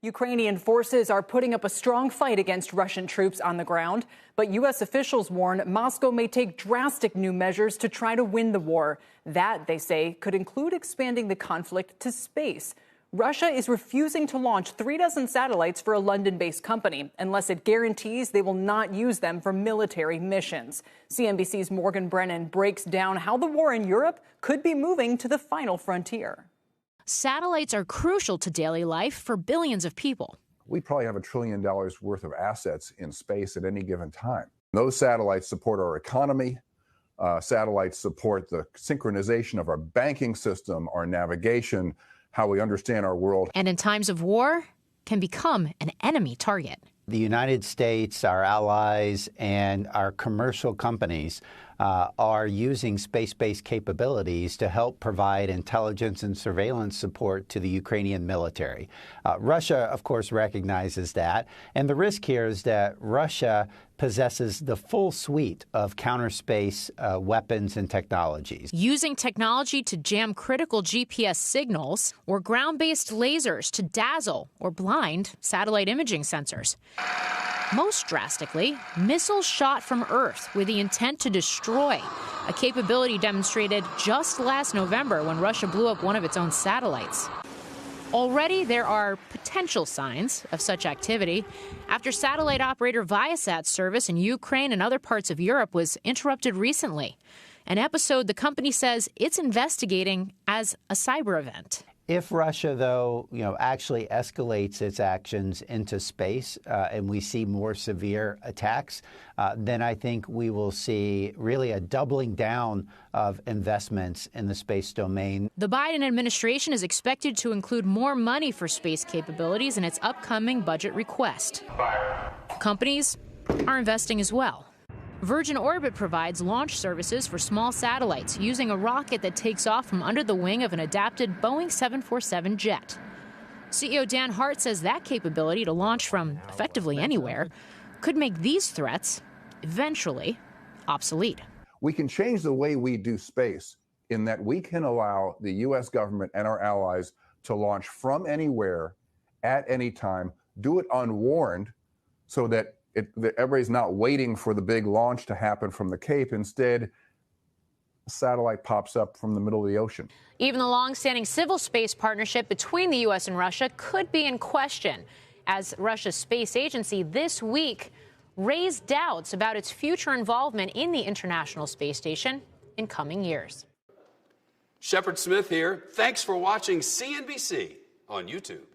Ukrainian forces are putting up a strong fight against Russian troops on the ground, but U.S. officials warn Moscow may take drastic new measures to try to win the war. That, they say, could include expanding the conflict to space. Russia is refusing to launch 36 satellites for a London-based company unless it guarantees they will not use them for military missions. CNBC's Morgan Brennan breaks down how the war in Europe could be moving to the final frontier. Satellites are crucial to daily life for billions of people. We probably have $1 trillion worth of assets in space at any given time. Those satellites support our economy. Satellites support the synchronization of our banking system, our navigation, how we understand our world. And in times of war, can become an enemy target. The United States, our allies, and our commercial companies are using space-based capabilities to help provide intelligence and surveillance support to the Ukrainian military. Russia, of course, recognizes that. And the risk here is that Russia possesses the full suite of counter-space weapons and technologies. Using technology to jam critical GPS signals or ground-based lasers to dazzle or blind satellite imaging sensors. Most drastically, missiles shot from Earth with the intent to destroy, a capability demonstrated just last November when Russia blew up one of its own satellites. Already, there are potential signs of such activity after satellite operator Viasat's service in Ukraine and other parts of Europe was interrupted recently, an episode the company says it's investigating as a cyber event. If Russia, though, actually escalates its actions into space and we see more severe attacks, then I think we will see really a doubling down of investments in the space domain. The Biden administration is expected to include more money for space capabilities in its upcoming budget request. Companies are investing as well. Virgin Orbit provides launch services for small satellites using a rocket that takes off from under the wing of an adapted Boeing 747 jet. CEO Dan Hart says that capability to launch from effectively anywhere could make these threats eventually obsolete. We can change the way we do space in that we can allow the U.S. government and our allies to launch from anywhere at any time, do it unwarned so that everybody's not waiting for the big launch to happen from the Cape. Instead, a satellite pops up from the middle of the ocean. Even the long-standing civil space partnership between the U.S. and Russia could be in question as Russia's space agency this week raised doubts about its future involvement in the International Space Station in coming years. Shepard Smith here. Thanks for watching CNBC on YouTube.